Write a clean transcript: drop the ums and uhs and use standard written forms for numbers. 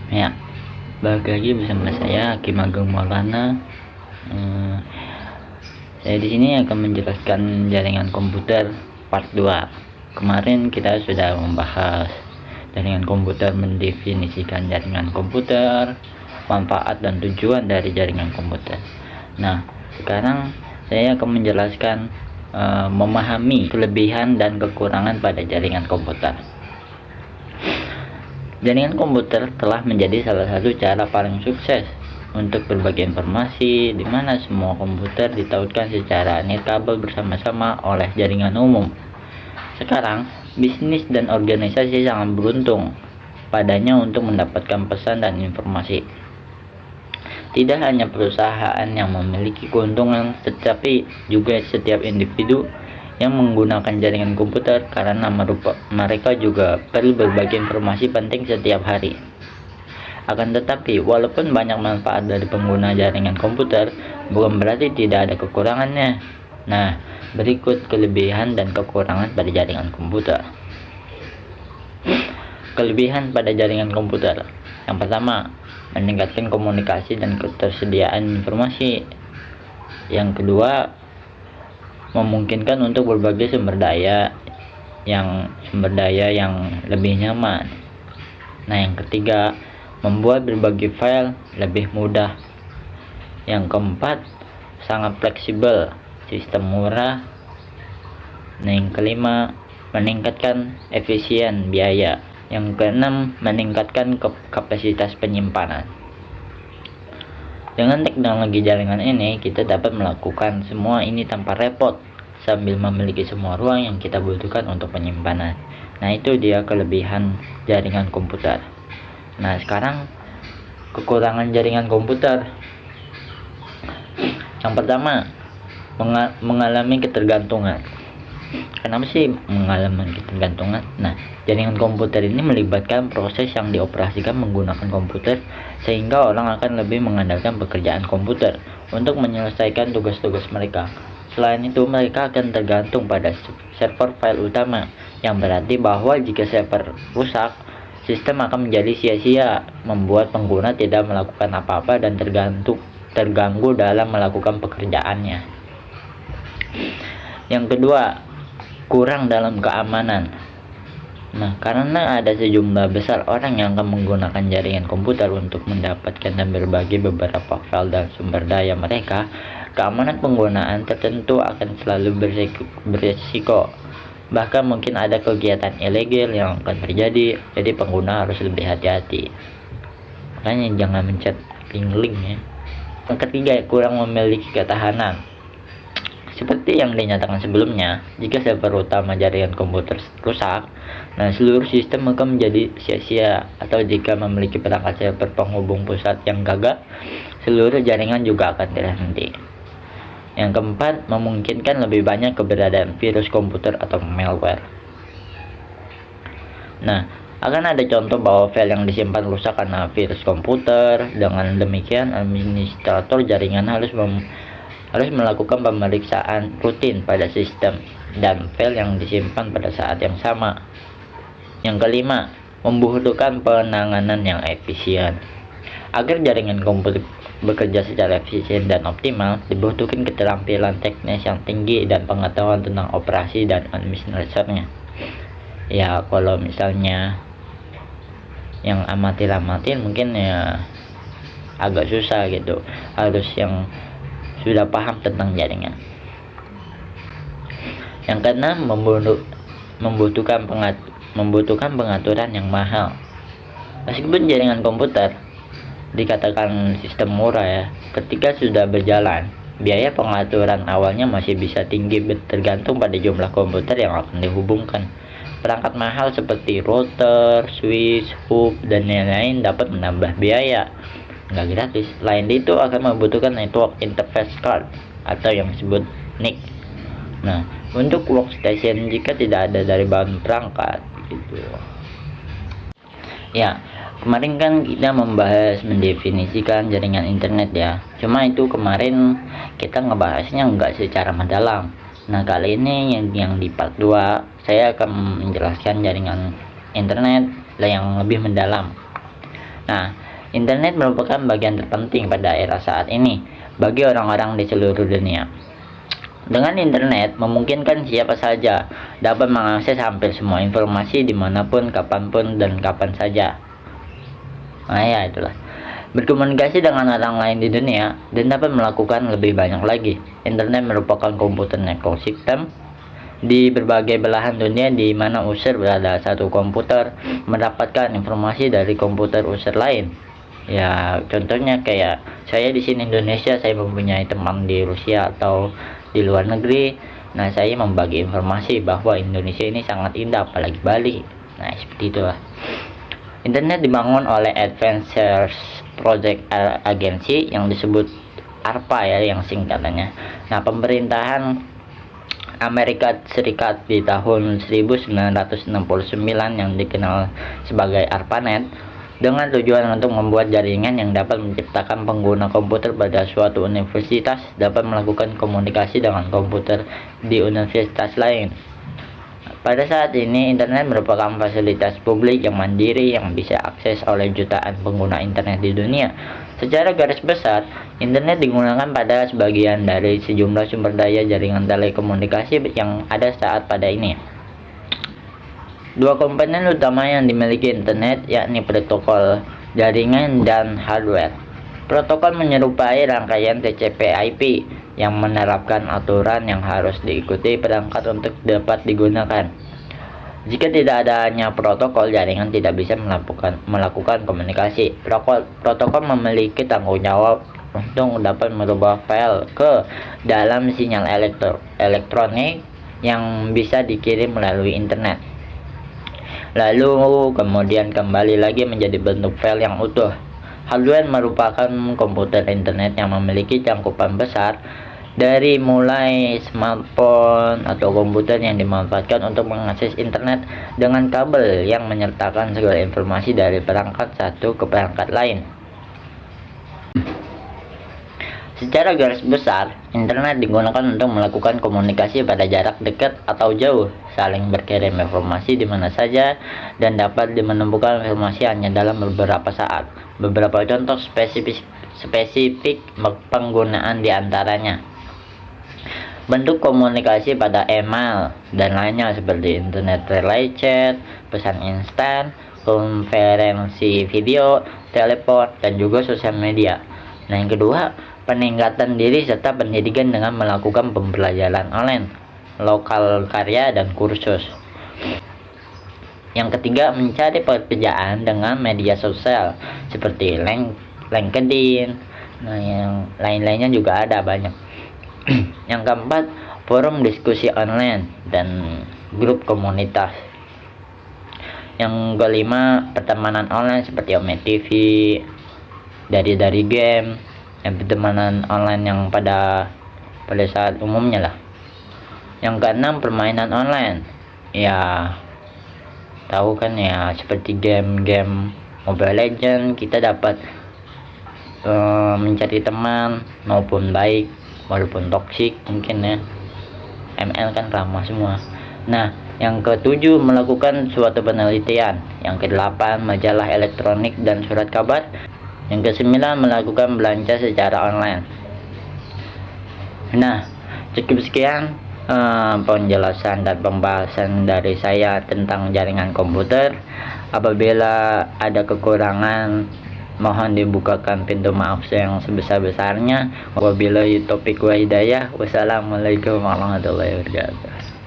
Ya, balik lagi bersama saya Hakim Agung Maulana. Saya di sini akan menjelaskan jaringan komputer part 2. Kemarin kita sudah membahas jaringan komputer, mendefinisikan jaringan komputer, manfaat dan tujuan dari jaringan komputer. Nah, sekarang saya akan menjelaskan memahami kelebihan dan kekurangan pada jaringan komputer. Jaringan komputer telah menjadi salah satu cara paling sukses untuk berbagi informasi, di mana semua komputer ditautkan secara nirkabel bersama-sama oleh jaringan umum. Sekarang, bisnis dan organisasi sangat beruntung padanya untuk mendapatkan pesan dan informasi. Tidak hanya perusahaan yang memiliki keuntungan, tetapi juga setiap individu yang menggunakan jaringan komputer karena mereka juga perlu berbagi informasi penting setiap hari. Akan tetapi, walaupun banyak manfaat dari pengguna jaringan komputer, bukan berarti tidak ada kekurangannya. Nah, berikut kelebihan dan kekurangan pada jaringan komputer. Kelebihan pada jaringan komputer. Yang pertama, meningkatkan komunikasi dan ketersediaan informasi. Yang kedua, memungkinkan untuk berbagai sumber daya yang lebih nyaman. Nah, yang ketiga, membuat berbagi file lebih mudah. Yang keempat, sangat fleksibel, sistem murah. Nah, yang kelima, meningkatkan efisien biaya. Yang keenam, meningkatkan kapasitas penyimpanan. Dengan teknologi jaringan ini, kita dapat melakukan semua ini tanpa repot, sambil memiliki semua ruang yang kita butuhkan untuk penyimpanan. Nah, itu dia kelebihan jaringan komputer. Nah, sekarang kekurangan jaringan komputer. Yang pertama, mengalami ketergantungan. Kenapa sih mengalami ketergantungan? Nah, jaringan komputer ini melibatkan proses yang dioperasikan menggunakan komputer, sehingga orang akan lebih mengandalkan pekerjaan komputer untuk menyelesaikan tugas-tugas mereka. Selain itu, mereka akan tergantung pada server file utama, yang berarti bahwa jika server rusak, sistem akan menjadi sia-sia, membuat pengguna tidak melakukan apa-apa dan terganggu dalam melakukan pekerjaannya. Yang kedua, kurang dalam keamanan. Nah, karena ada sejumlah besar orang yang akan menggunakan jaringan komputer untuk mendapatkan dan berbagi beberapa file dan sumber daya mereka, keamanan penggunaan tertentu akan selalu berisiko. Bahkan mungkin ada kegiatan ilegal yang akan terjadi, jadi pengguna harus lebih hati-hati. Makanya jangan mencet link ya. Yang ketiga, kurang memiliki ketahanan. Seperti yang dinyatakan sebelumnya, jika server utama jaringan komputer rusak, nah seluruh sistem akan menjadi sia-sia. Atau jika memiliki perangkat server penghubung pusat yang gagal, seluruh jaringan juga akan terhenti. Yang keempat, memungkinkan lebih banyak keberadaan virus komputer atau malware. Nah, akan ada contoh bahwa file yang disimpan rusak karena virus komputer. Dengan demikian, administrator jaringan harus melakukan pemeriksaan rutin pada sistem dan file yang disimpan pada saat yang sama. Yang kelima, membutuhkan penanganan yang efisien. Agar jaringan komputer bekerja secara efisien dan optimal, dibutuhkan keterampilan teknis yang tinggi dan pengetahuan tentang operasi dan administrasinya. Ya, kalau misalnya yang amatir mungkin ya agak susah gitu. Harus yang sudah paham tentang jaringan. Yang keenam, membutuhkan pengaturan yang mahal. Meskipun jaringan komputer dikatakan sistem murah ya, ketika sudah berjalan, biaya pengaturan awalnya masih bisa tinggi tergantung pada jumlah komputer yang akan dihubungkan. Perangkat mahal seperti router, switch, hub, dan lain-lain dapat menambah biaya. Nggak gratis. Lain itu akan membutuhkan network interface card atau yang disebut NIC. Nah, untuk workstation jika tidak ada dari bahan perangkat gitu. Ya, kemarin kan kita mendefinisikan jaringan internet ya. Cuma itu kemarin kita ngebahasnya nggak secara mendalam. Nah, kali ini yang di part 2 saya akan menjelaskan jaringan internet yang lebih mendalam. Nah, internet merupakan bagian terpenting pada era saat ini bagi orang-orang di seluruh dunia. Dengan internet, memungkinkan siapa saja dapat mengakses hampir semua informasi dimanapun, kapanpun, dan kapan saja. Nah ya itulah. Berkomunikasi dengan orang lain di dunia dan dapat melakukan lebih banyak lagi. Internet merupakan komputer network system di berbagai belahan dunia di mana user berada satu komputer mendapatkan informasi dari komputer user lain. Ya, contohnya kayak saya di sini Indonesia, saya mempunyai teman di Rusia atau di luar negeri. Nah, saya membagi informasi bahwa Indonesia ini sangat indah, apalagi Bali. Nah, seperti itulah. Internet dibangun oleh Advanced Project Agency yang disebut ARPA ya, yang singkatannya. Nah, pemerintahan Amerika Serikat di tahun 1969 yang dikenal sebagai ARPANET dengan tujuan untuk membuat jaringan yang dapat menciptakan pengguna komputer pada suatu universitas dapat melakukan komunikasi dengan komputer di universitas lain. Pada saat ini, internet merupakan fasilitas publik yang mandiri yang bisa akses oleh jutaan pengguna internet di dunia. Secara garis besar, internet digunakan pada sebagian dari sejumlah sumber daya jaringan telekomunikasi yang ada saat pada ini. Dua komponen utama yang dimiliki internet yakni protokol jaringan dan hardware. Protokol menyerupai rangkaian TCP/IP yang menerapkan aturan yang harus diikuti perangkat untuk dapat digunakan. Jika tidak adanya protokol, jaringan tidak bisa melakukan komunikasi. Protokol memiliki tanggung jawab untuk dapat merubah file ke dalam sinyal elektronik yang bisa dikirim melalui internet. Lalu kemudian kembali lagi menjadi bentuk file yang utuh. Hardware merupakan komputer internet yang memiliki cakupan besar dari mulai smartphone atau komputer yang dimanfaatkan untuk mengakses internet dengan kabel yang menyertakan segala informasi dari perangkat satu ke perangkat lain. Secara garis besar, internet digunakan untuk melakukan komunikasi pada jarak dekat atau jauh, saling berkirim informasi di mana saja, dan dapat menemukan informasi hanya dalam beberapa saat. Beberapa contoh spesifik penggunaan diantaranya: bentuk komunikasi pada email dan lainnya seperti internet relay chat, pesan instan, konferensi video, telepon, dan juga sosial media. Nah, yang kedua, peningkatan diri serta pendidikan dengan melakukan pembelajaran online, lokal karya, dan kursus. Yang ketiga, mencari pekerjaan dengan media sosial seperti LinkedIn. Nah, yang lain-lainnya juga ada banyak. Yang keempat, forum diskusi online dan grup komunitas. Yang kelima, pertemanan online seperti Ome TV, dari game, pertemanan online yang pada saat umumnya lah. Yang keenam, permainan online. Ya, tahu kan ya, seperti game Mobile Legends, kita dapat mencari teman maupun baik walaupun toksik mungkin ya. ML kan ramah semua. Nah, yang ketujuh, melakukan suatu penelitian. Yang kedelapan, majalah elektronik dan surat kabar. Yang kesembilan, melakukan belanja secara online. Nah, cukup sekian penjelasan dan pembahasan dari saya tentang jaringan komputer. Apabila ada kekurangan, mohon dibukakan pintu maaf yang sebesar-besarnya. Wabillahi taufiq wa hidayah. Wassalamualaikum warahmatullahi wabarakatuh.